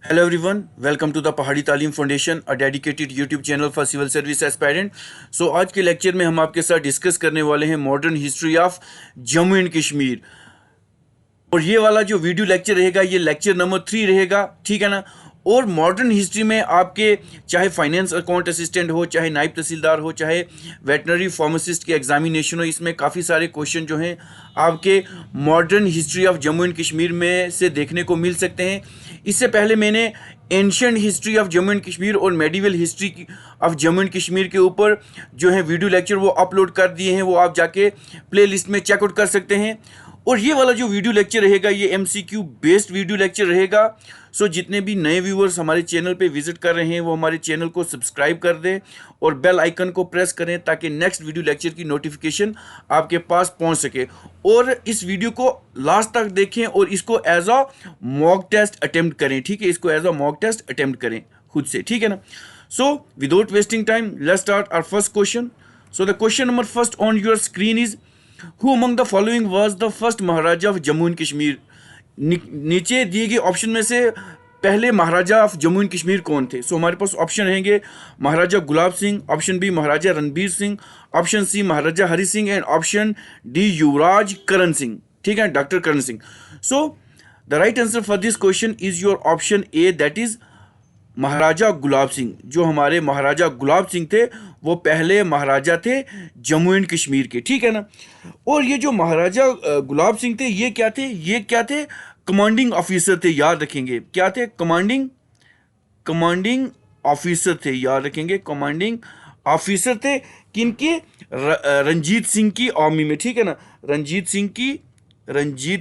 Hello everyone, welcome to the पहाड़ी तालीम foundation, a dedicated YouTube channel for civil service aspirant. So आज के lecture में हम आपके साथ डिस्कस करने वाले हैं modern history of Jammu and Kashmir. और ये वाला जो वीडियो लेक्चर रहेगा ये लेक्चर नंबर 3 रहेगा, ठीक है ना। और मॉडर्न हिस्ट्री में आपके चाहे फाइनेंस अकाउंट असिस्टेंट हो, चाहे नायब तहसीलदार हो, चाहे वेटनरी फार्मासिस्ट के एग्जामिनेशन हो, इसमें काफ़ी सारे क्वेश्चन जो हैं आपके modern history of Jammu and Kashmir में से देखने को मिल सकते हैं। इससे पहले मैंने ancient history of Jammu and Kashmir और medieval history of Jammu and Kashmir के ऊपर जो है वीडियो लेक्चर वो अपलोड कर दिए हैं, वो आप जाके प्लेलिस्ट में चेकआउट कर सकते हैं। और ये वाला जो वीडियो लेक्चर रहेगा ये MCQ बेस्ड वीडियो लेक्चर रहेगा। सो जितने भी नए व्यूअर्स हमारे चैनल पे विजिट कर रहे हैं वो हमारे चैनल को सब्सक्राइब कर दें और बेल आइकन को प्रेस करें ताकि नेक्स्ट वीडियो लेक्चर की नोटिफिकेशन आपके पास पहुंच सके। और इस वीडियो को लास्ट तक देखें और इसको as a mock test attempt करें, ठीक है। इसको as a mock test attempt करें खुद से, ठीक है ना। So without wasting time let's start our first question. So the question number first on your screen is Who among the following was the first maharaja of Jammu and Kashmir. नीचे दिए गए option में से पहले महाराजा ऑफ जम्मू एंड कश्मीर कौन थे। सो हमारे पास ऑप्शन रहेंगे Maharaja Gulab Singh, option B Maharaja Ranbir Singh, option C Maharaja Hari Singh and option D Yuvraj Karan Singh, ठीक है, doctor Karan Singh. So the right answer for this question is your option A, that is Maharaja Gulab Singh. जो हमारे महाराजा गुलाब सिंह थे वो पहले महाराजा थे जम्मू एंड कश्मीर के, ठीक है ना। और ये जो महाराजा गुलाब सिंह थे ये क्या थे, ये क्या थे, कमांडिंग ऑफिसर थे, याद रखेंगे। क्या थे, कमांडिंग ऑफिसर थे, याद रखेंगे, कमांडिंग ऑफिसर थे किनके, रंजीत सिंह की आर्मी में, ठीक है ना। रंजीत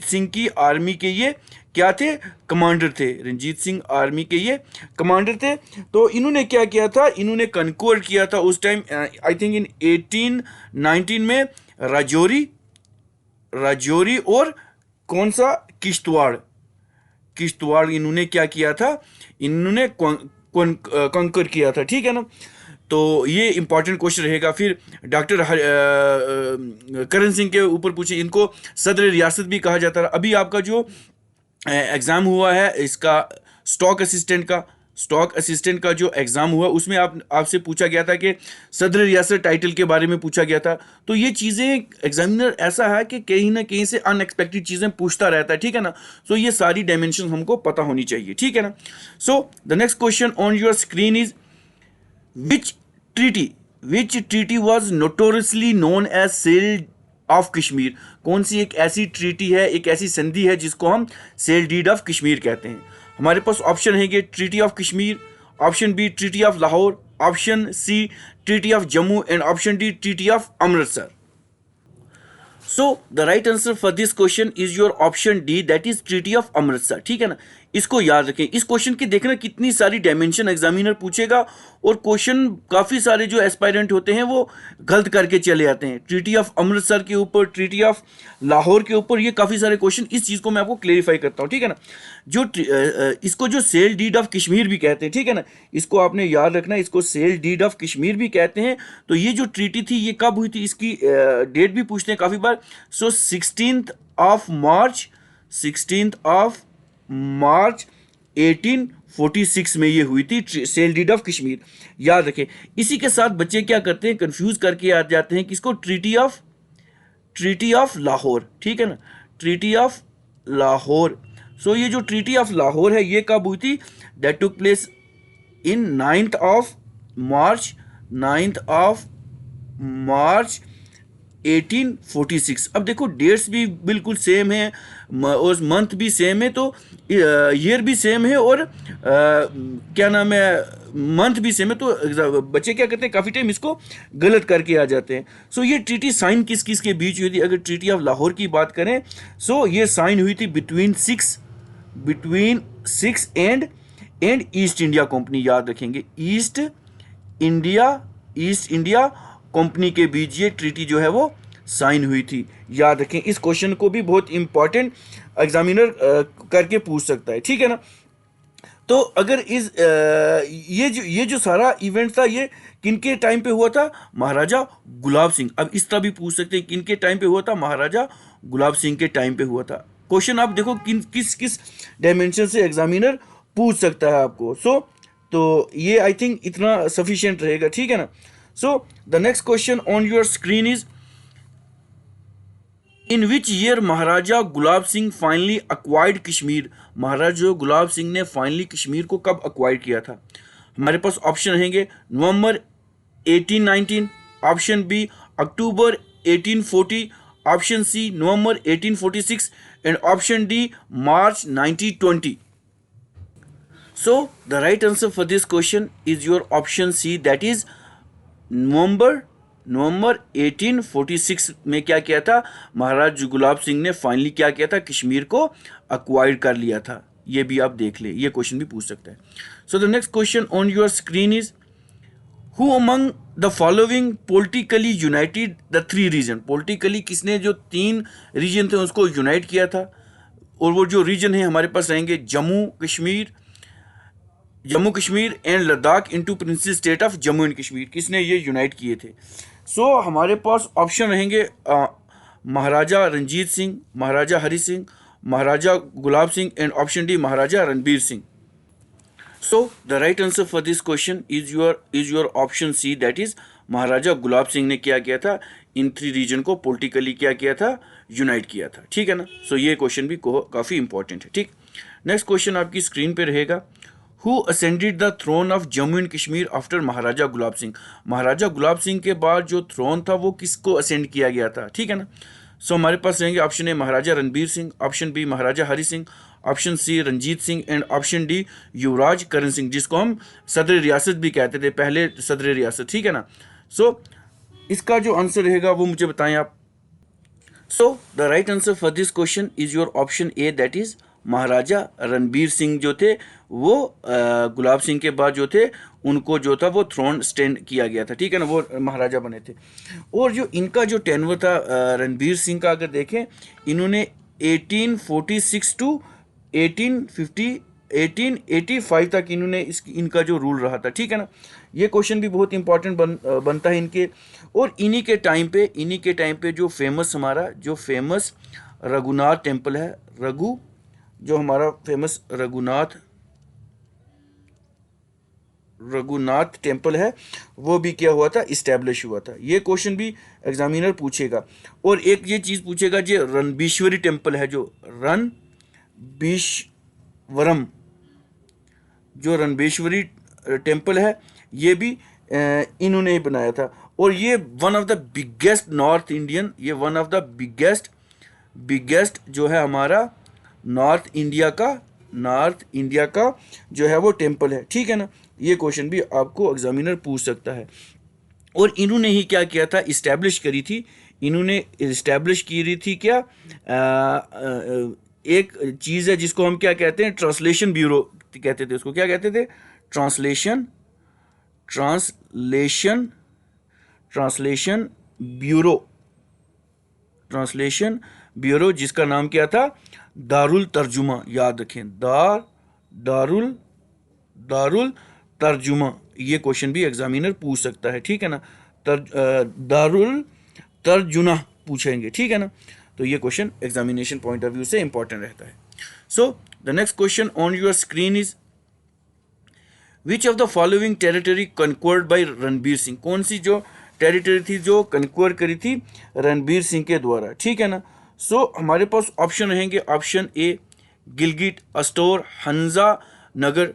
सिंह की आर्मी के ये क्या थे, कमांडर थे। रंजीत सिंह आर्मी के ये कमांडर थे। तो इन्होंने क्या किया था, इन्होंने कनकोर किया था उस टाइम, आई थिंक इन 1819 में राजौरी और कौन सा, किश्तवाड़ इन्होंने क्या किया था, इन्होंने कंकर किया था, ठीक है ना। तो ये इंपॉर्टेंट क्वेश्चन रहेगा। फिर डॉक्टर करण सिंह के ऊपर पूछे, इनको सदर रियासत भी कहा जाता है। अभी आपका जो एग्ज़ाम हुआ है इसका स्टॉक असिस्टेंट का जो एग्ज़ाम हुआ उसमें आपसे पूछा गया था कि सदर रियासत टाइटल के बारे में पूछा गया था। तो ये चीज़ें एग्जामिनर ऐसा है कि कहीं ना कहीं से अनएक्सपेक्टेड चीज़ें पूछता रहता है, ठीक है ना। सो ये सारी डायमेंशन हमको पता होनी चाहिए, ठीक है ना। So the next question on your screen is Which treaty was notoriously known as Sale of Kashmir। कौन सी एक ऐसी ट्रीटी है, एक ऐसी संधि है जिसको हम सेल डीड ऑफ कश्मीर कहते हैं। हमारे पास ऑप्शन है treaty of Kashmir, option B treaty of Lahore, option C treaty of Jammu and option D treaty of Amritsar. So the right answer for this question is your option D, that is treaty of Amritsar, ठीक है ना। इसको याद रखें। इस question की देखना कितनी सारी डायमेंशन एग्जामिनर पूछेगा और क्वेश्चन काफ़ी सारे जो एस्पायरेंट होते हैं वो गलत करके चले आते हैं। ट्रीटी ऑफ अमृतसर के ऊपर, ट्रीटी ऑफ लाहौर के ऊपर, ये काफ़ी सारे क्वेश्चन, इस चीज़ को मैं आपको क्लेरिफाई करता हूँ, ठीक है ना। जो इसको जो सेल डीड ऑफ कश्मीर भी कहते हैं, ठीक है ना, इसको आपने याद रखना, इसको सेल डीड ऑफ कश्मीर भी कहते हैं। तो ये जो ट्रीटी थी ये कब हुई थी, इसकी डेट भी पूछते हैं काफ़ी बार। सो 16th of March 1846 में ये हुई थी सेल डीड ऑफ कश्मीर, याद रखें। इसी के साथ बच्चे क्या करते हैं, कंफ्यूज करके आ जाते हैं किसको, ट्रीटी ऑफ लाहौर, ठीक है ना, ट्रीटी ऑफ लाहौर। सो ये जो ट्रीटी ऑफ लाहौर है ये कब हुई थी, that took place in 9th of March 1846। अब देखो डेट्स भी बिल्कुल सेम है और मंथ भी सेम है, तो ईयर भी सेम है और क्या नाम है, मंथ भी सेम है। तो बच्चे क्या करते हैं, काफ़ी टाइम इसको गलत करके आ जाते हैं। सो ये ट्रीटी साइन किस किस के बीच हुई थी, अगर ट्रीटी ऑफ लाहौर की बात करें सो ये साइन हुई थी between six and east India company, याद रखेंगे, ईस्ट इंडिया कंपनी के बीच ये ट्रीटी जो है वो साइन हुई थी, याद रखें। इस क्वेश्चन को भी बहुत इंपॉर्टेंट एग्जामिनर करके पूछ सकता है, ठीक है ना। तो अगर ये जो सारा इवेंट था ये किनके टाइम पे हुआ था, महाराजा गुलाब सिंह। अब इस तरह भी पूछ सकते हैं किनके टाइम पे हुआ था, महाराजा गुलाब सिंह के टाइम पे हुआ था। क्वेश्चन आप देखो किस किस डायमेंशन से एग्जामिनर पूछ सकता है आपको। तो ये आई थिंक इतना सफिशिएंट रहेगा, ठीक है ना। So the next question on your screen is, in which year Maharaja Gulab Singh finally acquired Kashmir. Maharaja Gulab Singh ने फाइनली कश्मीर को कब अक्वायर किया था? हमारे पास ऑप्शन रहेंगे November 1819, option B October 1840, option C November 1846 and option D March 1920। So the right answer for this question is your option C, that is नवंबर 1846 में क्या किया था? महाराज गुलाब सिंह ने फाइनली क्या किया था? कश्मीर को अक्वायर कर लिया था। ये भी आप देख ले, ये क्वेश्चन भी पूछ सकता है। So the next question on your screen is, who among the following politically united the three region. Politically किसने जो तीन रीजन थे उसको यूनाइट किया था? और वो जो रीजन है हमारे पास रहेंगे Jammu Kashmir and Ladakh into principal state of Jammu and Kashmir. किसने ये यूनाइट किए थे? सो हमारे पास ऑप्शन रहेंगे Maharaja Ranjit Singh, Maharaja Hari Singh, Maharaja Gulab Singh and option D Maharaja Ranbir Singh. So the right answer for this question is your option C, that is Maharaja Gulab Singh ने क्या किया था? इन थ्री रीजन को पॉलिटिकली क्या किया था? यूनाइट किया था, ठीक है ना। सो ये क्वेश्चन भी काफ़ी इंपॉर्टेंट है, ठीक। नेक्स्ट क्वेश्चन आपकी स्क्रीन पे रहेगा, who ascended the throne of Jammu and Kashmir after Maharaja Gulab Singh. Maharaja Gulab Singh के बाद जो थ्रोन था वो किसको असेंड किया गया था, ठीक है ना। सो हमारे पास रहेंगे option A Maharaja Ranbir Singh, option B Maharaja Hari Singh, option C Ranjit Singh and option D Yuvraj Karan Singh, जिसको हम सदर रियासत भी कहते थे, पहले सदर रियासत, ठीक है ना। सो इसका जो आंसर रहेगा वो मुझे बताएं आप। So the right answer for this question is your option A, that is Maharaja Ranbir Singh जो थे वो गुलाब सिंह के बाद जो थे उनको जो था वो थ्रोन स्टैंड किया गया था, ठीक है ना, वो महाराजा बने थे। और जो इनका जो टेन्योर था रणबीर सिंह का, अगर देखें इन्होंने 1846 टू 1885 तक इन्होंने इनका जो रूल रहा था, ठीक है ना। ये क्वेश्चन भी बहुत इंपॉर्टेंट बनता है इनके। और इन्हीं के टाइम पे जो फेमस रघुनाथ टेम्पल है, जो हमारा फेमस रघुनाथ टेम्पल है वो भी क्या हुआ था? इस्टेब्लिश हुआ था। ये क्वेश्चन भी एग्जामिनर पूछेगा। और एक ये चीज़ पूछेगा, जो रणबीश्वरी टेम्पल है, जो रणबीश्वरी टेम्पल है, ये भी इन्होंने ही बनाया था। और ये वन ऑफ द बिगेस्ट जो है हमारा नॉर्थ इंडिया का जो है वो टेम्पल है, ठीक है ना। ये क्वेश्चन भी आपको एग्जामिनर पूछ सकता है। और इन्होंने ही क्या किया था? इस्टेब्लिश की रही थी क्या? एक चीज़ है जिसको हम क्या कहते हैं? ट्रांसलेशन ब्यूरो कहते थे उसको। क्या कहते थे? ट्रांसलेशन ब्यूरो, जिसका नाम क्या था? दारुल तर्जुमा। याद रखें, दारुल तर्जुमा। ये क्वेश्चन भी एग्जामिनर पूछ सकता है, ठीक है ना। दारुल तर्जुमा पूछेंगे, ठीक है ना। तो ये question examination point of view से इंपॉर्टेंट रहता है। So the next question on your screen is, which of the following territory conquered by Ranbir Singh. कौन सी जो टेरिटरी थी जो कन्क्वर करी थी रणबीर सिंह के द्वारा, ठीक है ना। सो हमारे पास ऑप्शन रहेंगे, ऑप्शन ए गिलगिट, अस्टोर, हंजा नगर,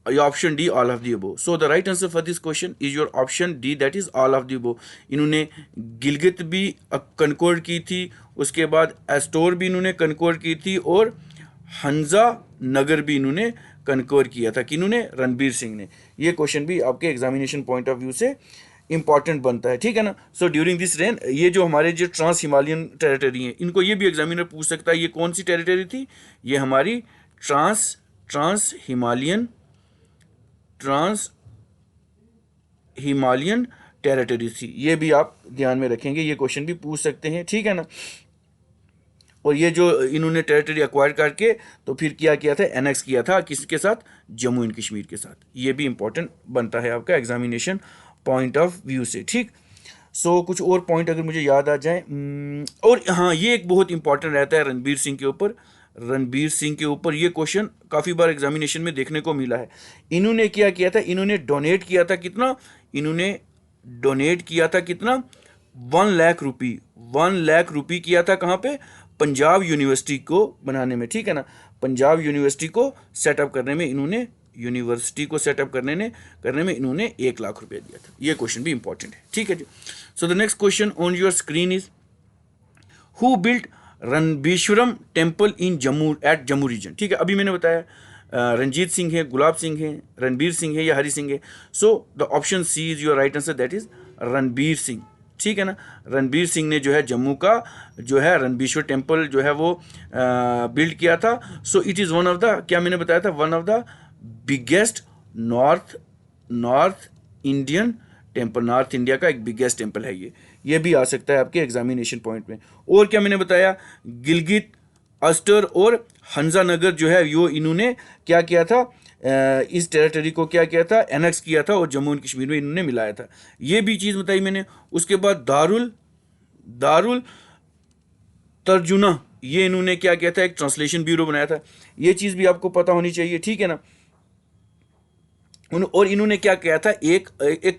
या option D all of the above. So the right answer for this question is your option D, that is all of the above. इन्होंने गिलगित भी कन्क्वर की थी, उसके बाद एस्टोर भी इन्होंने कन्क्वर की थी, और हंजा नगर भी इन्होंने कन्क्वर किया था। कि इन्होंने? रणबीर सिंह ने। ये क्वेश्चन भी आपके एग्जामिनेशन पॉइंट ऑफ व्यू से इंपॉर्टेंट बनता है, ठीक है ना। सो ड्यूरिंग दिस रेन, ये जो हमारे जो ट्रांस हिमालयन टेरिटरी हैं, इनको ये भी एग्जामिनर पूछ सकता है, ये कौन सी टेरिटरी थी? ये हमारी ट्रांस हिमालयन टेरिटरी थी। ये भी आप ध्यान में रखेंगे, ये क्वेश्चन भी पूछ सकते हैं, ठीक है ना। और ये जो इन्होंने टेरिटरी एक्वायर करके तो फिर क्या किया था? एनेक्स किया था किसके साथ? जम्मू एंड कश्मीर के साथ। ये भी इंपॉर्टेंट बनता है आपका एग्जामिनेशन पॉइंट ऑफ व्यू से, ठीक। सो कुछ और पॉइंट अगर मुझे याद आ जाए, और हाँ, ये एक बहुत इंपॉर्टेंट रहता है रणबीर सिंह के ऊपर, रणबीर सिंह के ऊपर। ये क्वेश्चन काफ़ी बार एग्जामिनेशन में देखने को मिला है। इन्होंने क्या किया था, इन्होंने डोनेट किया था कितना, इन्होंने डोनेट किया था कितना, 1 लाख रुपी, 1 लाख रुपी किया था कहाँ पे, पंजाब यूनिवर्सिटी को बनाने में, ठीक है ना, पंजाब यूनिवर्सिटी को सेटअप करने में इन्होंने, यूनिवर्सिटी को सेटअप करने में इन्होंने 1 लाख रुपया दिया था। ये क्वेश्चन भी इंपॉर्टेंट है, ठीक है जी। So the next question on your screen is, who built Ranbireshwaram temple in Jammu at Jammu region, ठीक है। अभी मैंने बताया रंजीत सिंह है, गुलाब सिंह है, रणबीर सिंह है या हरि सिंह है। So the option C is your right answer, that is Ranbir Singh, ठीक है ना। रणबीर सिंह ने जो है जम्मू का जो है रणबीश्वर टेम्पल जो है वो बिल्ड किया था। So it is one of the, क्या मैंने बताया था, one of the biggest north Indian temple, north India का एक बिगेस्ट टेम्पल है ये भी आ सकता है आपके एग्जामिनेशन पॉइंट में। और क्या मैंने बताया, गिलगित, अस्टर और हंजानगर जो है यो इन्होंने क्या किया था, इस टेरिटरी को क्या किया था, एनेक्स किया था और जम्मू एंड कश्मीर में इन्होंने मिलाया था। ये भी चीज़ बताई मैंने। उसके बाद दारुल तर्जुना, ये इन्होंने क्या किया था, एक ट्रांसलेशन ब्यूरो बनाया था। ये चीज़ भी आपको पता होनी चाहिए, ठीक है ना। और इन्होंने क्या किया था, एक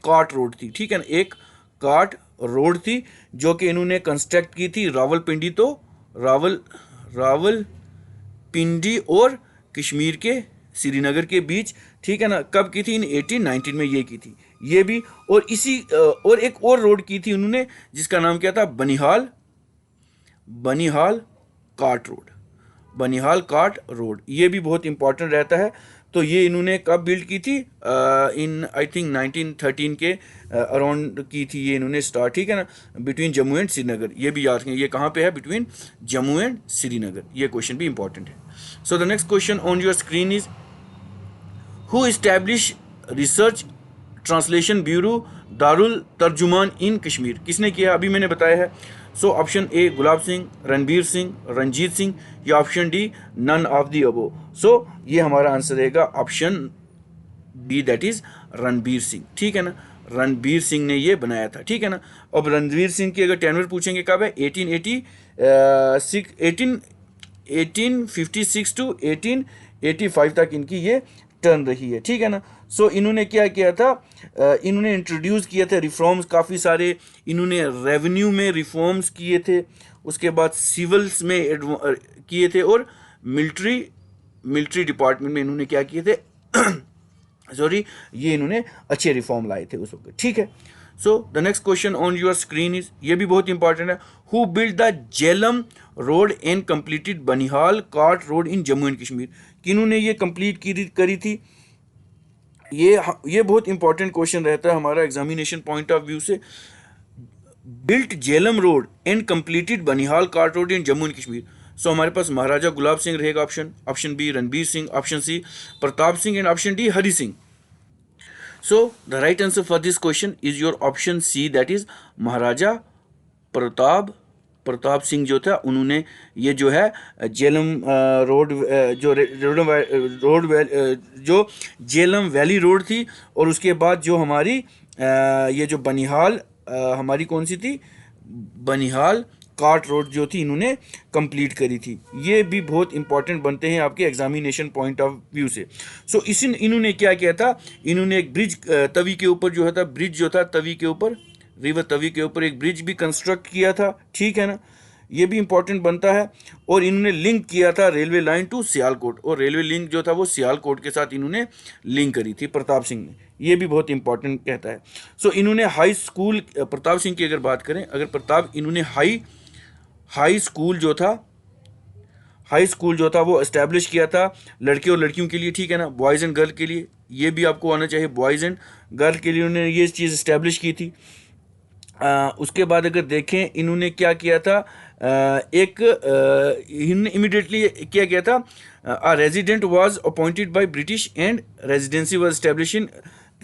कार्ट रोड थी, ठीक है ना, एक कार्ट रोड थी जो कि इन्होंने कंस्ट्रक्ट की थी रावलपिंडी रावलपिंडी और कश्मीर के श्रीनगर के बीच, ठीक है ना। कब की थी, इन 1819 में ये की थी ये भी। और इसी और एक और रोड की थी उन्होंने जिसका नाम क्या था, बनिहाल कार्ट रोड। ये भी बहुत इंपॉर्टेंट रहता है। तो ये इन्होंने कब बिल्ड की थी, इन आई थिंक 1913 के अराउंड की थी ये इन्होंने स्टार्ट, ठीक है ना, बिटवीन जम्मू एंड श्रीनगर। ये भी याद रखें, ये कहाँ पे है, बिटवीन जम्मू एंड श्रीनगर। ये क्वेश्चन भी इंपॉर्टेंट है। So the next question on your screen is, who establish research translation bureau Darul Tarjuman in Kashmir, किसने किया, अभी मैंने बताया है। सो ऑप्शन ए गुलाब सिंह, रणबीर सिंह, रंजीत सिंह, या option D none of the above. सो ये हमारा आंसर रहेगा option B, that is Ranbir Singh, ठीक है ना। रणबीर सिंह ने ये बनाया था, ठीक है ना। अब रणबीर सिंह की अगर टेन्योर पूछेंगे कब है, 1856 टू 1885 तक इनकी ये टर्न रही है, ठीक है ना। सो इन्होंने क्या किया था, इन्होंने इंट्रोड्यूस किए थे रिफॉर्म्स काफ़ी सारे, इन्होंने रेवेन्यू में रिफॉर्म्स किए थे, उसके बाद सिविल्स में किए थे, और मिलिट्री डिपार्टमेंट में इन्होंने क्या किए थे सॉरी, ये इन्होंने अच्छे रिफॉर्म लाए थे उस वक्त, ठीक है। So the next question on your screen is, ये भी बहुत इंपॉर्टेंट है, who build the Jhelum road and completed Banihal cart road in Jammu and Kashmir, किन्होंने ये कंप्लीट करी थी। ये बहुत इंपॉर्टेंट क्वेश्चन रहता है हमारा एग्जामिनेशन पॉइंट ऑफ व्यू से। Built Jhelum road and completed Banihal cart road in Jammu and Kashmir. So हमारे पास महाराजा गुलाब सिंह रहेगा option B Ranbir Singh, option C Pratap Singh, and option D Hari Singh. So the right answer for this question is your option C, that is Maharaja Pratap Singh जो था, उन्होंने ये जो है जेलम रोड जो जेलम वैली रोड थी, और उसके बाद जो हमारी ये जो बनिहाल हमारी कौन सी थी, बनिहाल कार्ट रोड जो थी इन्होंने कंप्लीट करी थी। ये भी बहुत इंपॉर्टेंट बनते हैं आपके एग्जामिनेशन पॉइंट ऑफ व्यू से। सो इन्होंने क्या किया था, इन्होंने एक ब्रिज तवी के ऊपर जो था, ब्रिज जो था तवी के ऊपर, रिवर तवी के ऊपर एक ब्रिज भी कंस्ट्रक्ट किया था, ठीक है ना। ये भी इंपॉर्टेंट बनता है। और इन्होंने लिंक किया था रेलवे लाइन टू सियालकोट, और रेलवे लिंक जो था वो सियालकोट के साथ इन्होंने लिंक करी थी प्रताप सिंह ने। ये भी बहुत इंपॉर्टेंट कहता है। सो इन्होंने हाई स्कूल, प्रताप सिंह की अगर बात करें, अगर इन्होंने हाई स्कूल जो था वो इस्टेब्लिश किया था लड़के और लड़कियों के लिए, ठीक है ना, बॉयज़ एंड गर्ल के लिए। ये भी आपको आना चाहिए, बॉयज़ एंड गर्ल के लिए उन्होंने ये चीज़ इस्टेब्लिश की थी। उसके बाद अगर देखें इन्होंने क्या किया था, इमीडिएटली क्या किया था, resident was appointed by British and residency was establish इन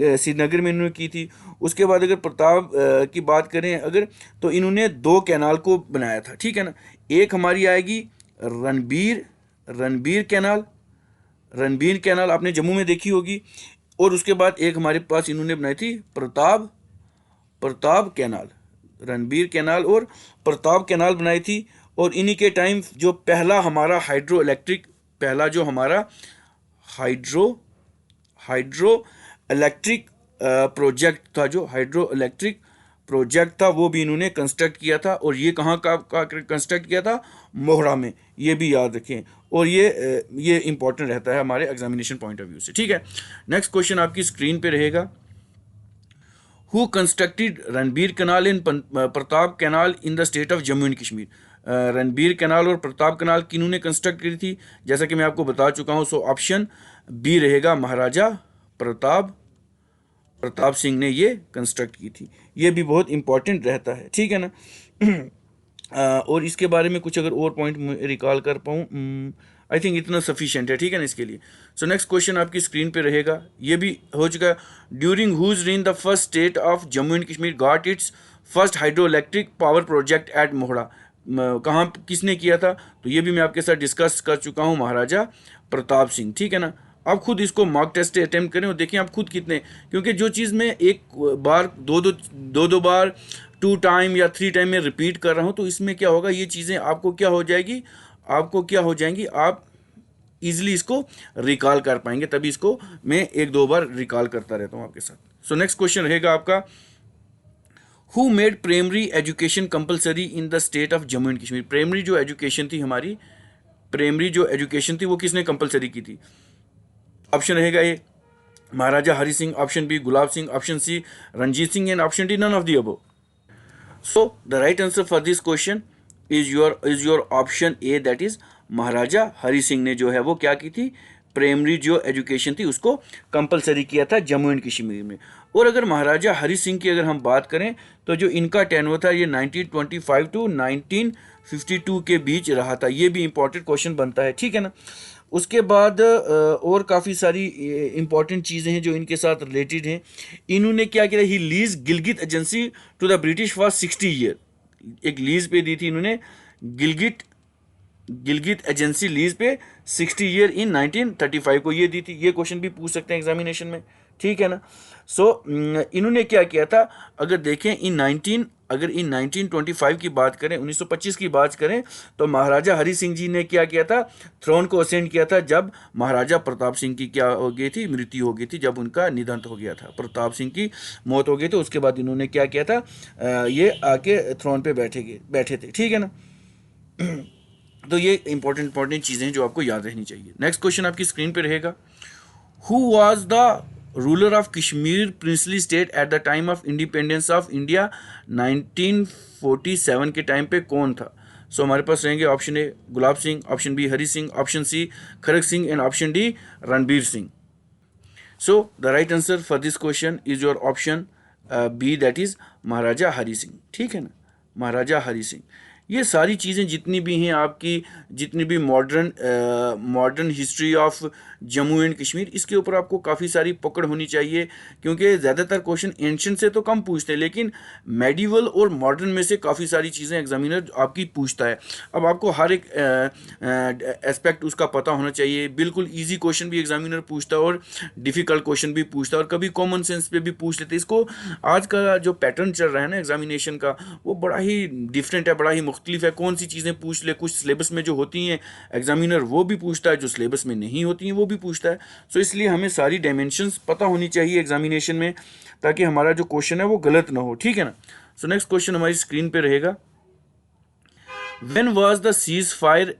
श्रीनगर में इन्होंने की थी। उसके बाद अगर प्रताप की बात करें अगर, तो इन्होंने 2 कैनाल को बनाया था, ठीक है ना। एक हमारी आएगी रणबीर कैनाल आपने जम्मू में देखी होगी, और उसके बाद एक हमारे पास इन्होंने बनाई थी प्रताप कैनाल, रणबीर कैनाल और प्रताप कैनाल बनाई थी। और इन्हीं के टाइम जो पहला हमारा हाइड्रो इलेक्ट्रिक प्रोजेक्ट था, जो हाइड्रो इलेक्ट्रिक प्रोजेक्ट था वो भी इन्होंने कंस्ट्रक्ट किया था। और ये कहाँ का कंस्ट्रक्ट किया था? मोहरा में। ये भी याद रखें, और ये इंपॉर्टेंट रहता है हमारे एग्जामिनेशन पॉइंट ऑफ व्यू से। ठीक है, नेक्स्ट क्वेश्चन आपकी स्क्रीन पे रहेगा। Who constructed Ranbir canal and Pratap canal in the state of Jammu and Kashmir? Ranbir canal और प्रताप कैनाल किन्होंने कंस्ट्रक्ट की थी? जैसा कि मैं आपको बता चुका हूँ, सो ऑप्शन बी रहेगा, महाराजा प्रताप सिंह ने ये कंस्ट्रक्ट की थी। ये भी बहुत इंपॉर्टेंट रहता है, ठीक है ना। और इसके बारे में कुछ अगर और पॉइंट रिकॉल कर पाऊँ, आई थिंक इतना सफिशिएंट है, ठीक है ना, इसके लिए। सो नेक्स्ट क्वेश्चन आपकी स्क्रीन पे रहेगा, ये भी हो चुका। During whose reign the first state of Jammu and Kashmir got its first hydroelectric power project at Mohra? कहाँ, किसने किया था? तो ये भी मैं आपके साथ डिस्कस कर चुका हूँ, महाराजा प्रताप सिंह, ठीक है ना। आप खुद इसको मॉक टेस्ट अटेम्प्ट करें और देखें आप खुद कितने, क्योंकि जो चीज़ मैं एक बार दो बार 2 टाइम या 3 टाइम में रिपीट कर रहा हूँ, तो इसमें क्या होगा, ये चीज़ें आपको क्या हो जाएंगी, आप इजीली इसको रिकॉल कर पाएंगे। तभी इसको मैं 1-2 बार रिकॉल करता रहता हूँ आपके साथ। सो नेक्स्ट क्वेश्चन रहेगा आपका, who made primary education compulsory in the state of Jammu and Kashmir? Primary जो एजुकेशन थी हमारी, वो किसने कंपलसरी की थी? ऑप्शन रहेगा A, Maharaja Hari Singh, option B Gulab Singh, option C Ranjit Singh, and option D none of the above. So the right answer for this question is your option A, that is Maharaja Hari Singh ने जो है वो क्या की थी, प्राइमरी जो एजुकेशन थी उसको कंपलसरी किया था जम्मू एंड कश्मीर में। और अगर महाराजा हरि सिंह की अगर हम बात करें, तो जो इनका टेन्योर था ये 1925 टू 1952 के बीच रहा था। ये भी इंपॉर्टेंट क्वेश्चन बनता है, ठीक है ना। उसके बाद और काफ़ी सारी इंपॉर्टेंट चीज़ें हैं जो इनके साथ रिलेटेड हैं। इन्होंने क्या किया, he lease Gilgit agency to the British for 60 year. एक लीज पे दी थी इन्होंने गिलगित एजेंसी लीज पे 60 ईयर इन 1935 को ये दी थी। ये क्वेश्चन भी पूछ सकते हैं एग्जामिनेशन में, ठीक है ना। सो इन्होंने क्या किया था, अगर देखें अगर इन 1925 की बात करें, 1925 की बात करें, तो महाराजा हरि सिंह जी ने क्या किया था, थ्रोन को असेंड किया था जब महाराजा प्रताप सिंह की क्या हो गई थी, मृत्यु हो गई थी, जब उनका निधन हो गया था, प्रताप सिंह की मौत हो गई थी। उसके बाद इन्होंने क्या किया था, ये आके थ्रोन पे बैठे थे, ठीक है ना। तो ये इंपॉर्टेंट चीज़ें हैं जो आपको याद रहनी चाहिए। नेक्स्ट क्वेश्चन आपकी स्क्रीन पे रहेगा, who was the ruler of Kashmir princely state at the time of independence of India? 1947 के टाइम पे कौन था? सो हमारे पास रहेंगे option A Gulab Singh, option B Hari Singh, option C Kharak Singh, and option D Ranbir Singh. So the right answer for this question is your option B, that is Maharaja Hari Singh, ठीक है ना, महाराजा हरि सिंह। ये सारी चीज़ें जितनी भी हैं आपकी, जितनी भी modern history of Jammu and Kashmir, इसके ऊपर आपको काफ़ी सारी पकड़ होनी चाहिए, क्योंकि ज़्यादातर क्वेश्चन एंशिएंट से तो कम पूछते हैं, लेकिन मेडिवल और मॉडर्न में से काफ़ी सारी चीज़ें एग्जामिनर आपकी पूछता है। अब आपको हर एक एस्पेक्ट उसका पता होना चाहिए। बिल्कुल ईजी क्वेश्चन भी एग्जामिनर पूछता है और डिफ़िकल्ट क्वेश्चन भी पूछता है, और कभी कॉमन सेंस पे भी पूछ लेते हैं। इसको आज का जो पैटर्न चल रहा है ना एग्जामिनेशन का, वो बड़ा ही डिफरेंट है, बड़ा ही मुख्तलिफ है। कौन सी चीज़ें पूछ ले, कुछ सिलेबस में जो होती हैं एग्जामिनर वो भी पूछता है, जो सिलेबस में नहीं होती हैं वो भी पूछता है। सो इसलिए हमें सारी डायमेंशंस पता होनी चाहिए एग्जामिनेशन में, ताकि हमारा जो क्वेश्चन है वो गलत ना हो, ठीक है ना। सो नेक्स्ट क्वेश्चन हमारी स्क्रीन पे रहेगा, when was the cease fire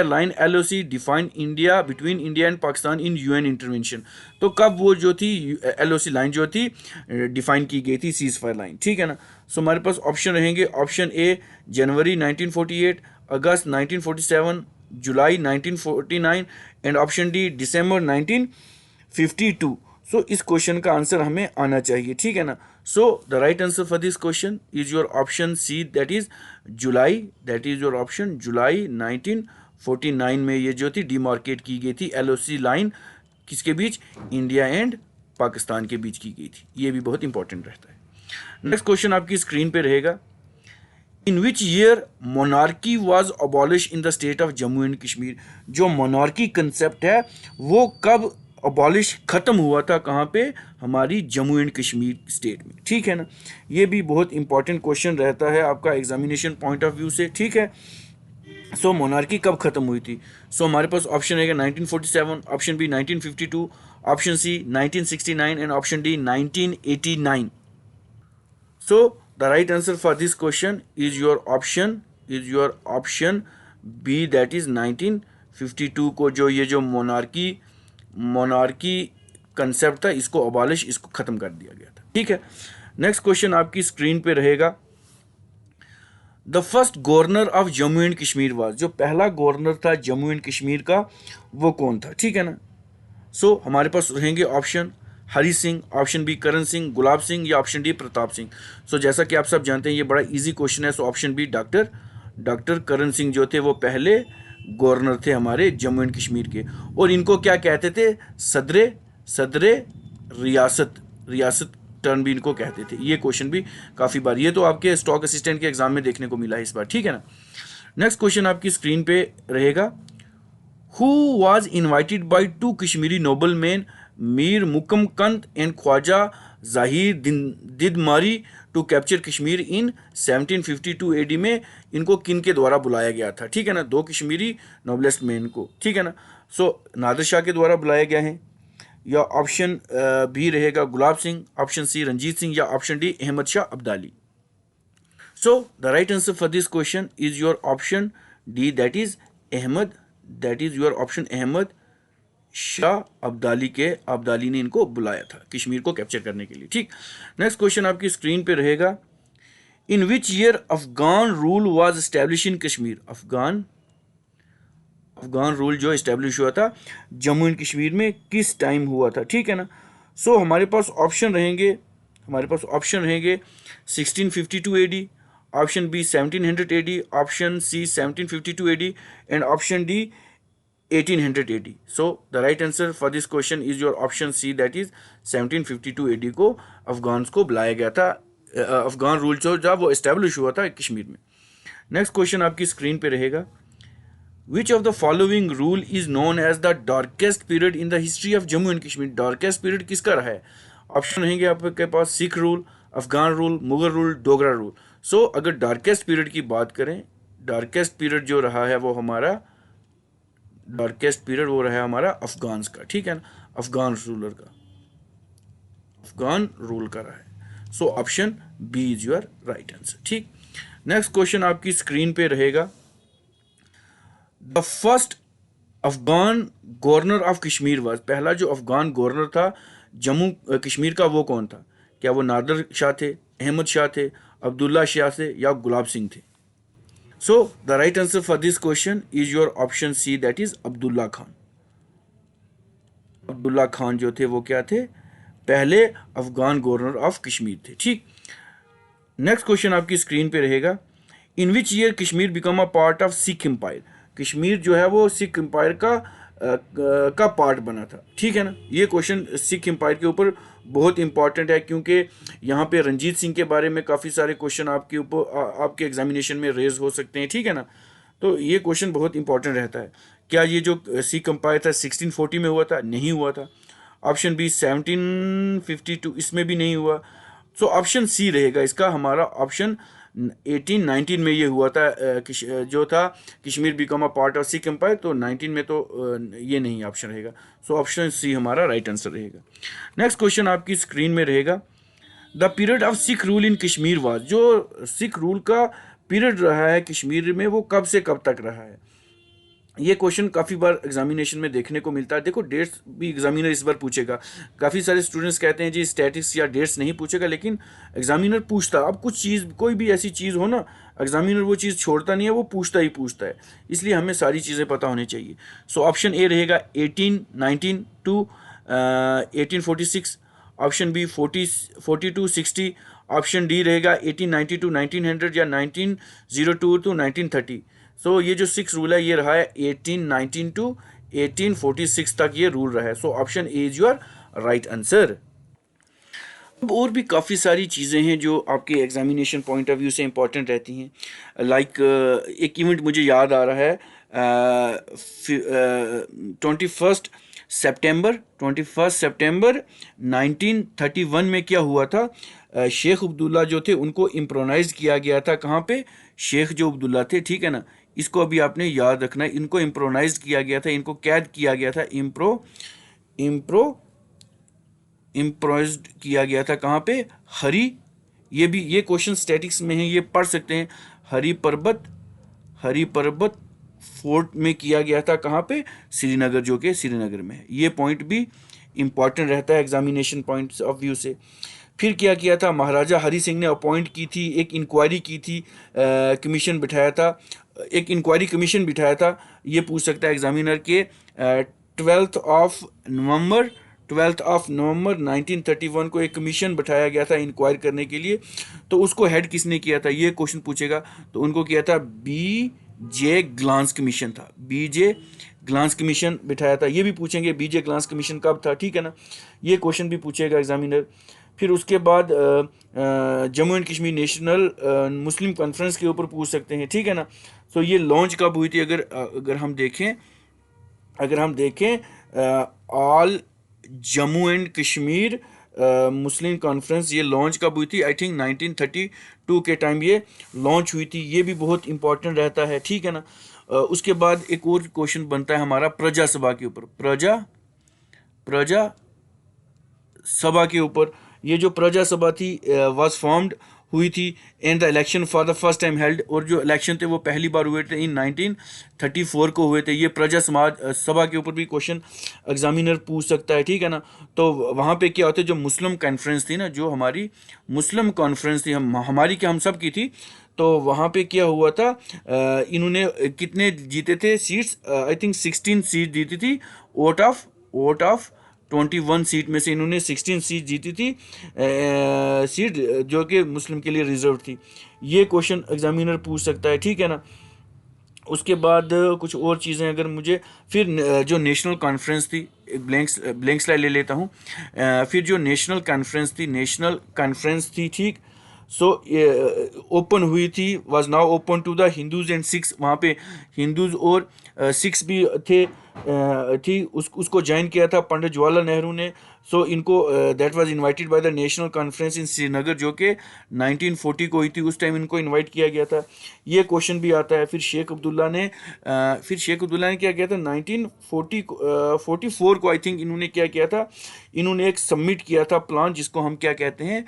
line LOC defined India between India and Pakistan in UN intervention? तो कब वो जो थी LOC लाइन जो थी डिफाइन की गई थी, सीज फायर लाइन, ठीक है ना। सो हमारे पास ऑप्शन रहेंगे, option A January 1948, August 1947, July 1949, and option D December 1952। So इस क्वेश्चन का आंसर हमें आना चाहिए, ठीक है ना। So the right answer for this question is your option C, that is July, that is your option July 1949 में ये जो थी डिमार्केट की गई थी LOC लाइन, किसके बीच, इंडिया एंड पाकिस्तान के बीच की गई थी। ये भी बहुत इंपॉर्टेंट रहता है। नेक्स्ट क्वेश्चन आपकी स्क्रीन पे रहेगा, in which year monarchy was abolish in the state of Jammu and Kashmir? जो मोनार्की कंसेप्ट है वो कब अबॉलिश ख़त्म हुआ था कहाँ पे, हमारी जम्मू एंड कश्मीर स्टेट में, ठीक है ना। ये भी बहुत इंपॉर्टेंट क्वेश्चन रहता है आपका एग्जामिनेशन पॉइंट ऑफ व्यू से, ठीक है। सो मोनार्की कब ख़त्म हुई थी? सो हमारे पास ऑप्शन रहेगा 1947, option B 1952, option C 1969 and option D 1989. So the right answer for this question is your option B, that is 1952 को जो मोनार्की कंसेप्ट था, इसको अबॉलिश, इसको ख़त्म कर दिया गया था, ठीक है। नेक्स्ट क्वेश्चन आपकी स्क्रीन पे रहेगा, the first governor of Jammu and Kashmir was, जो पहला गवर्नर था जम्मू एंड कश्मीर का वो कौन था, ठीक है ना। सो हमारे पास रहेंगे option Hari Singh, option B Karan Singh, Gulab Singh या ऑप्शन डी प्रताप सिंह। सो जैसा कि आप सब जानते हैं ये बड़ा इजी क्वेश्चन है। सो option B doctor Karan Singh जो थे वो पहले गवर्नर थे हमारे जम्मू एंड कश्मीर के, और इनको क्या कहते थे, सदरे रियासत टर्न भी इनको कहते थे। ये क्वेश्चन भी काफ़ी बार, ये तो आपके स्टॉक असिस्टेंट के एग्जाम में देखने को मिला है इस बार, ठीक है ना। नेक्स्ट क्वेश्चन आपकी स्क्रीन पे रहेगा, who was invited by two Kashmiri noble man Mir Mukamkand and Khwaja Zahir Didmari to capture Kashmir in 1752 AD में, इनको किन के द्वारा बुलाया गया था, ठीक है ना, दो कश्मीरी नोबलेस्ट मैन को, ठीक है ना। सो नादिर शाह के द्वारा बुलाया गया है, या ऑप्शन बी रहेगा गुलाब सिंह, ऑप्शन सी रंजीत सिंह या option D Ahmad Shah Abdali. So the right answer for this question is your option D, that is your option Ahmad Shah Abdali ने इनको बुलाया था कश्मीर को कैप्चर करने के लिए, ठीक। नेक्स्ट क्वेश्चन आपकी स्क्रीन पे रहेगा, in which year Afghan rule was establish in Kashmir, Afghan rule जो इस्टेब्लिश हुआ था जम्मू एंड कश्मीर में किस टाइम हुआ था, ठीक है ना। सो हमारे पास ऑप्शन रहेंगे 1652 AD, option B 1700 AD, option C 1752 AD and option D 1800 AD. So the right answer for this question is your option C, that is 1752 AD को अफगान को बुलाया गया था, अफगान रूल जो था वो इस्टेब्लिश हुआ था कश्मीर में। नेक्स्ट क्वेश्चन आपकी स्क्रीन पे रहेगा, Which of the following rule is known as the darkest period in the history of Jammu and Kashmir? darkest period किसका रहा है? ऑप्शन रहेंगे आपके पास Sikh rule, Afghan rule, Mughal rule, Dogra rule. So अगर डार्केस्ट पीरियड की बात करें, डार्केस्ट पीरियड जो रहा है वो हमारा अफगान का, ठीक है ना, अफगान रूल का रहा है। सो option B is your right answer, ठीक। नेक्स्ट क्वेश्चन आपकी स्क्रीन पे रहेगा, the first Afghan governor of Kashmir was, पहला जो अफगान गवर्नर था जम्मू कश्मीर का वो कौन था? क्या वो नादिर शाह थे, अहमद शाह थे, अब्दुल्ला शाह थे या गुलाब सिंह थे? So the right answer for this question is your option C, that is Abdullah Khan जो थे वो क्या थे, पहले अफगान गवर्नर ऑफ कश्मीर थे, ठीक। नेक्स्ट क्वेश्चन आपकी स्क्रीन पे रहेगा, in which year Kashmir become a part of Sikh empire, Kashmir जो है वो सिख एम्पायर का पार्ट बना था, ठीक है ना। ये क्वेश्चन सिख एम्पायर के ऊपर बहुत इंपॉर्टेंट है, क्योंकि यहाँ पे रंजीत सिंह के बारे में काफ़ी सारे क्वेश्चन आपके एग्जामिनेशन में रेज हो सकते हैं, ठीक है ना। तो ये क्वेश्चन बहुत इंपॉर्टेंट रहता है। क्या ये जो सिख एम्पायर था 1640 में हुआ था? नहीं हुआ था। ऑप्शन बी 1752, इसमें भी नहीं हुआ। सो ऑप्शन सी रहेगा इसका हमारा ऑप्शन 1819 में ये हुआ था, जो था Kashmir become a part of Sikh empire, तो 19 में तो ये नहीं ऑप्शन रहेगा। सो ऑप्शन सी हमारा राइट आंसर रहेगा। नेक्स्ट क्वेश्चन आपकी स्क्रीन में रहेगा, the period of sick rule in Kashmir was, जो सिख रूल का पीरियड रहा है कश्मीर में वो कब से कब तक रहा है? ये क्वेश्चन काफ़ी बार एग्जामिनेशन में देखने को मिलता है। देखो डेट्स भी एग्जामिनर इस बार पूछेगा, काफ़ी सारे स्टूडेंट्स कहते हैं जी स्टैटिक्स या डेट्स नहीं पूछेगा, लेकिन एग्जामिनर पूछता। अब कुछ चीज़, कोई भी ऐसी चीज़ हो ना, एग्जामिनर वो चीज़ छोड़ता नहीं है, वो पूछता है, इसलिए हमें सारी चीज़ें पता होनी चाहिए। सो ऑप्शन ए रहेगा 1819 to 1846, option B 4260, option D रहेगा 1890 टू 1900 या 1902 टू 1930। सो ये जो 6 रूल है ये रहा है 1819 टू 1846 तक ये रूल रहा है। सो option A is your right answer. अब और भी काफ़ी सारी चीज़ें हैं जो आपके एग्जामिनेशन पॉइंट ऑफ व्यू से इंपॉर्टेंट रहती हैं। लाइक एक इवेंट मुझे याद आ रहा है, 21 सितंबर 21 सितंबर 1931 में क्या हुआ था, शेख अब्दुल्ला जो थे उनको इम्प्रोनाइज किया गया था। कहाँ पे? शेख जो अब्दुल्ला थे, ठीक है ना, इसको अभी आपने याद रखना है। इनको इम्प्रोनाइज किया गया था, इनको कैद किया गया था, इम्प्रोवाइज किया गया था। कहाँ पे? हरी, ये भी ये क्वेश्चन स्टैटिक्स में है, ये पढ़ सकते हैं। हरी पर्वत फोर्ट में किया गया था। कहाँ पे? श्रीनगर, जो कि श्रीनगर में है। ये पॉइंट भी इंपॉर्टेंट रहता है एग्जामिनेशन पॉइंट्स ऑफ व्यू से। फिर क्या किया था, महाराजा हरि सिंह ने अपॉइंट की थी, एक इंक्वायरी की थी, कमीशन बिठाया था, एक इंक्वायरी कमीशन बिठाया था। ये पूछ सकता है एग्जामिनर के 12 ऑफ नवंबर 1931 को एक कमीशन बिठाया गया था इंक्वायर करने के लिए। तो उसको हेड किसने किया था, ये क्वेश्चन पूछेगा। तो उनको किया था BJ ग्लांस कमीशन था, BJ ग्लांस कमीशन बिठाया था। ये भी पूछेंगे BJ ग्लांस कमीशन कब था, ठीक है ना, ये क्वेश्चन भी पूछेगा एग्जामिनर। फिर उसके बाद Jammu and Kashmir national Muslim conference के ऊपर पूछ सकते हैं, ठीक है ना। सो ये लॉन्च कब हुई थी, अगर हम देखें all Jammu and Kashmir Muslim conference, ये लॉन्च कब हुई थी? आई थिंक 1932 के टाइम ये लॉन्च हुई थी। ये भी बहुत इंपॉर्टेंट रहता है, ठीक है ना। उसके बाद एक और क्वेश्चन बनता है हमारा प्रजा सभा के ऊपर। प्रजा सभा के ऊपर, ये जो प्रजा सभा थी वाज फॉर्म्ड हुई थी and the election for the first time held, और जो इलेक्शन थे वो पहली बार हुए थे इन 1934 को हुए थे। ये प्रजा सभा के ऊपर भी क्वेश्चन एग्जामिनर पूछ सकता है, ठीक है ना। तो वहाँ पे क्या होता है, जो मुस्लिम कॉन्फ्रेंस थी ना, जो हमारी मुस्लिम कॉन्फ्रेंस थी, हमारी क्या, हम सब की थी। तो वहाँ पे क्या हुआ था, इन्होंने कितने जीते थे सीट्स? आई थिंक 16 सीट जीती थी। वोट ऑफ 21 सीट में से इन्होंने 16 सीट जीती थी, सीट जो कि मुस्लिम के लिए रिजर्व थी। ये क्वेश्चन एग्जामिनर पूछ सकता है, ठीक है ना। उसके बाद कुछ और चीज़ें अगर मुझे, फिर जो नेशनल कॉन्फ्रेंस थी, एक ब्लैंक स्लाइड ले लेता हूँ। फिर जो नेशनल कॉन्फ्रेंस थी, ठीक। सो ओपन हुई थी, was now open to the Hindus and Sikhs. वहाँ पे हिंदूज और सिख्स भी थे, ठीक। उसको ज्वाइन किया था पंडित जवाहरलाल नेहरू ने। सो इनको that was invited by the national conference in Srinagar, जो कि 1940 को हुई थी। उस टाइम इनको इनवाइट किया गया था। ये क्वेश्चन भी आता है। फिर शेख अब्दुल्ला ने क्या किया था, 1944 को आई थिंक इन्होंने क्या किया था, इन्होंने एक सबमिट किया था प्लान, जिसको हम क्या कहते हैं,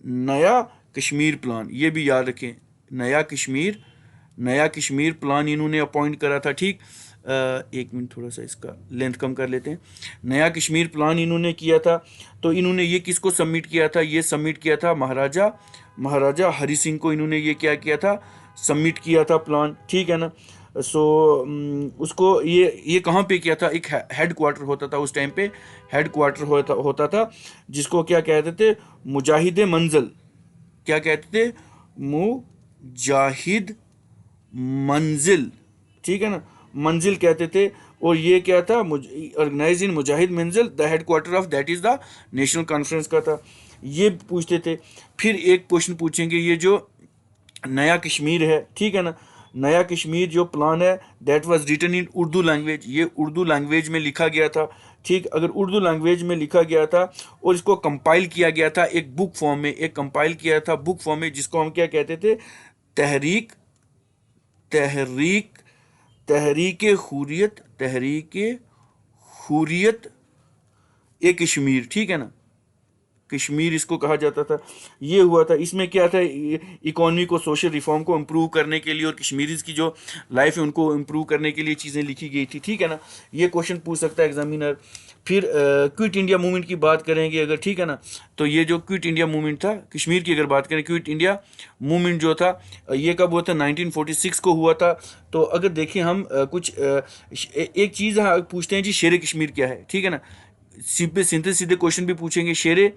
नया कश्मीर प्लान। ये भी याद रखें, नया कश्मीर प्लान इन्होंने अपॉइंट करा था, ठीक। एक मिनट, थोड़ा सा इसका लेंथ कम कर लेते हैं। नया कश्मीर प्लान इन्होंने किया था। तो इन्होंने ये किसको सबमिट किया था, ये सबमिट किया था महाराजा हरि सिंह को। इन्होंने ये क्या किया था, सबमिट किया था प्लान, ठीक है ना। सो उसको ये कहाँ पे किया था, एक हेड क्वार्टर होता था उस टाइम पे, हेड क्वार्टर होता था, जिसको क्या कहते थे, मुजाहिद मंजिल। क्या कहते थे, मुजाहिद मंजिल, ठीक है ना, मंजिल कहते थे। और ये क्या था, ऑर्गेनाइज इन मुजाहिद मंजिल, the head quarter of that is the national conference का था। ये पूछते थे। फिर एक क्वेश्चन पूछेंगे, ये जो नया कश्मीर है, ठीक है ना, नया कश्मीर जो प्लान है, that was written in Urdu language. ये उर्दू लैंग्वेज में लिखा गया था, ठीक। अगर उर्दू लैंग्वेज में लिखा गया था और इसको कंपाइल किया गया था एक बुक फॉर्म में, जिसको हम क्या कहते थे, तहरीक हुरियत ए कश्मीर, ठीक है ना, कश्मीर इसको कहा जाता था। ये हुआ था। इसमें क्या था, इकोनॉमी को, सोशल रिफॉर्म को इम्प्रूव करने के लिए और कश्मीरीज की जो लाइफ है उनको इम्प्रूव करने के लिए चीज़ें लिखी गई थी, ठीक है ना। ये क्वेश्चन पूछ सकता है एग्जामिनर। फिर क्विट इंडिया मूवमेंट की बात करेंगे अगर, ठीक है ना। तो ये जो क्विट इंडिया मूवमेंट था, कश्मीर की अगर बात करें, क्विट इंडिया मूवमेंट जो था, ये कब हुआ था, 1946 को हुआ था। तो अगर देखें हम एक चीज़ पूछते हैं जी, शेर कश्मीर क्या है, ठीक है ना। सीधे क्वेश्चन भी पूछेंगे, शेर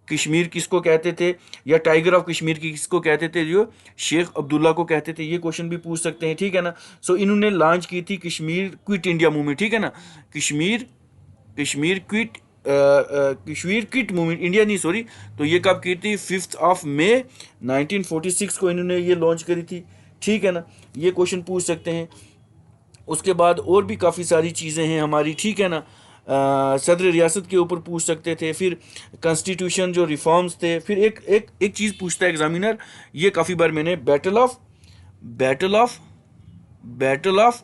कश्मीर किसको कहते थे, या टाइगर ऑफ कश्मीर की किसको कहते थे, जो शेख अब्दुल्ला को कहते थे। ये क्वेश्चन भी पूछ सकते हैं, ठीक है ना। सो इन्होंने लॉन्च की थी कश्मीर क्विट इंडिया मूवमेंट, ठीक है ना। कश्मीर क्विट मूवमेंट, इंडिया नहीं, सॉरी। तो ये कब की थी, 5 मई 1946 को इन्होंने ये लॉन्च करी थी, ठीक है ना। ये क्वेश्चन पूछ सकते हैं। उसके बाद और भी काफ़ी सारी चीज़ें हैं हमारी, ठीक है ना। सदर रियासत के ऊपर पूछ सकते थे, फिर कॉन्स्टिट्यूशन जो रिफॉर्म्स थे, फिर एक चीज़ पूछता है एग्जामिनर, ये काफ़ी बार मैंने battle of battle of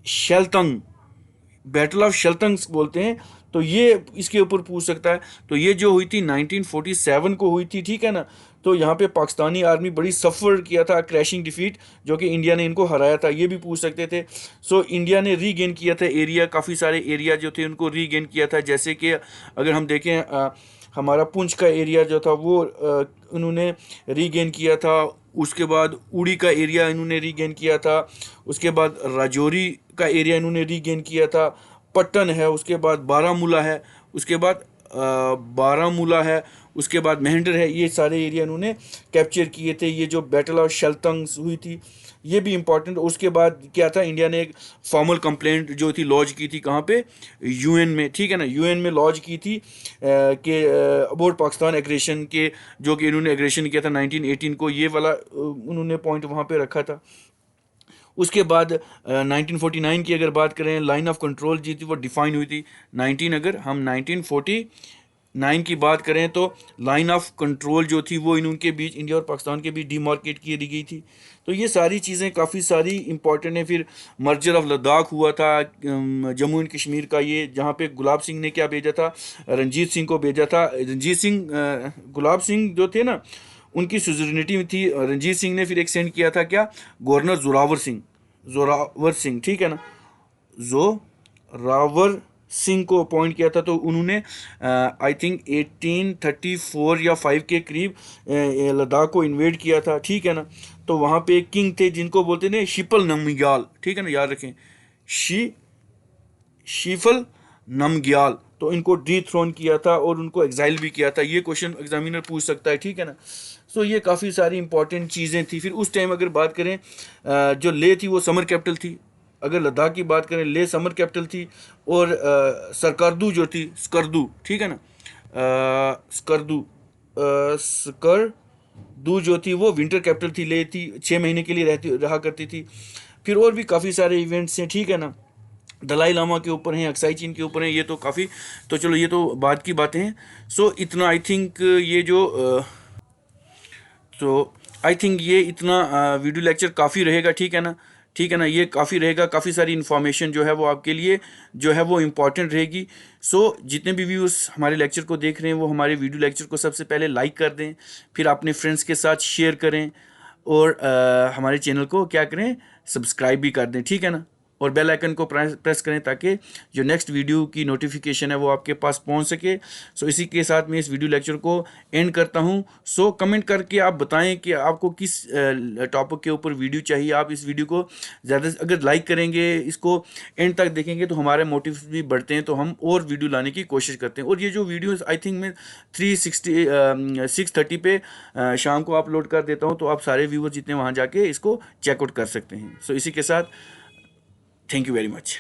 Shaltang battle of Shaltang बोलते हैं, तो ये इसके ऊपर पूछ सकता है। तो ये जो हुई थी 1947 को हुई थी, ठीक है ना। तो यहाँ पे पाकिस्तानी आर्मी बड़ी सफ़र किया था, क्रैशिंग डिफीट, जो कि इंडिया ने इनको हराया था, ये भी पूछ सकते थे। सो इंडिया ने रीगेन किया था एरिया, काफ़ी सारे एरिया जो थे उनको रीगेन किया था, जैसे कि अगर हम देखें हमारा पुंछ का एरिया जो था वो उन्होंने रीगेन किया था। उसके बाद उड़ी का एरिया इन्होंने रीगेन किया था। उसके बाद राजौरी का एरिया इन्होंने रीगेन किया था। पट्टन है, उसके बाद बारामूला है, उसके बाद बारामूला है, उसके बाद महेंद्र है, ये सारे एरिया इन्होंने कैप्चर किए थे। ये जो बैटल ऑफ शेल्तंग हुई थी ये भी इम्पोर्टेंट। उसके बाद क्या था, इंडिया ने एक फॉर्मल कंप्लेंट जो थी लॉन्च की थी, कहाँ पे, यूएन में, ठीक है ना। यूएन में लॉन्च की थी कि अबाउट पाकिस्तान एग्रेशन के, जो कि इन्होंने एग्रेशन किया था 1918 को, ये वाला उन्होंने पॉइंट वहाँ पे रखा था। उसके बाद 1949 की अगर बात करें, लाइन ऑफ कंट्रोल जी थी वो डिफाइन हुई थी। अगर हम 1949 की बात करें तो लाइन ऑफ कंट्रोल जो थी वो इनके बीच, इंडिया और पाकिस्तान के बीच डिमार्केट की गई थी। तो ये सारी चीज़ें काफ़ी सारी इंपॉर्टेंट है। फिर मर्जर ऑफ लद्दाख हुआ था जम्मू एंड कश्मीर का, ये जहाँ पे गुलाब सिंह ने क्या भेजा था, रंजीत सिंह को भेजा था। रंजीत सिंह गुलाब सिंह जो थे ना, उनकी सुजरिनिटी में थी। रंजीत सिंह ने फिर एक सेंड किया था क्या, गवर्नर जोरावर सिंह, ठीक है ना, जोरावर सिंह को अपॉइंट किया था। तो उन्होंने आई थिंक 1834 या 5 के करीब लद्दाख को इन्वेड किया था, ठीक है ना। तो वहाँ पे एक किंग थे जिनको बोलते थे शिपल नमग्याल, ठीक है ना, याद रखें, शीफल नमग्याल। तो इनको डी थ्रोन किया था और उनको एग्जाइल भी किया था। ये क्वेश्चन एग्जामिनर पूछ सकता है, ठीक है ना। सो ये काफ़ी सारी इंपॉर्टेंट चीज़ें थी। फिर उस टाइम अगर बात करें जो ले थी वो समर कैपिटल थी। अगर लद्दाख की बात करें, ले समर कैपिटल थी, और सरकारदू जो थी, स्कर्दू, ठीक है ना, स्कर्दू जो थी वो विंटर कैपिटल थी, ले थी, 6 महीने के लिए रहा करती थी। फिर और भी काफ़ी सारे इवेंट्स हैं, ठीक है ना। दलाई लामा के ऊपर हैं, अक्साई चीन के ऊपर हैं, ये तो काफ़ी, तो चलो ये तो बाद की बातें हैं। सो इतना आई थिंक ये जो तो आई थिंक ये इतना वीडियो लेक्चर काफ़ी रहेगा, ठीक है ना, ठीक है ना, ये काफ़ी रहेगा। काफ़ी सारी इन्फॉर्मेशन जो है वो आपके लिए जो है वो इम्पॉर्टेंट रहेगी। सो जितने भी व्यूअर्स हमारे लेक्चर को देख रहे हैं वो हमारे वीडियो लेक्चर को सबसे पहले लाइक कर दें, फिर अपने फ्रेंड्स के साथ शेयर करें, और हमारे चैनल को क्या करें, सब्सक्राइब भी कर दें, ठीक है ना। और बेल आइकन को प्रेस करें ताकि जो नेक्स्ट वीडियो की नोटिफिकेशन है वो आपके पास पहुंच सके। सो इसी के साथ मैं इस वीडियो लेक्चर को एंड करता हूं। सो कमेंट करके आप बताएं कि आपको किस टॉपिक के ऊपर वीडियो चाहिए। आप इस वीडियो को ज़्यादा अगर लाइक करेंगे, इसको एंड तक देखेंगे, तो हमारे मोटिव भी बढ़ते हैं, तो हम और वीडियो लाने की कोशिश करते हैं। और ये जो वीडियो आई थिंक मैं 6:30 पे शाम को अपलोड कर देता हूँ, तो आप सारे व्यूअर जितने वहाँ जाके इसको चेकआउट कर सकते हैं। सो इसी के साथ थैंक यू वेरी मच।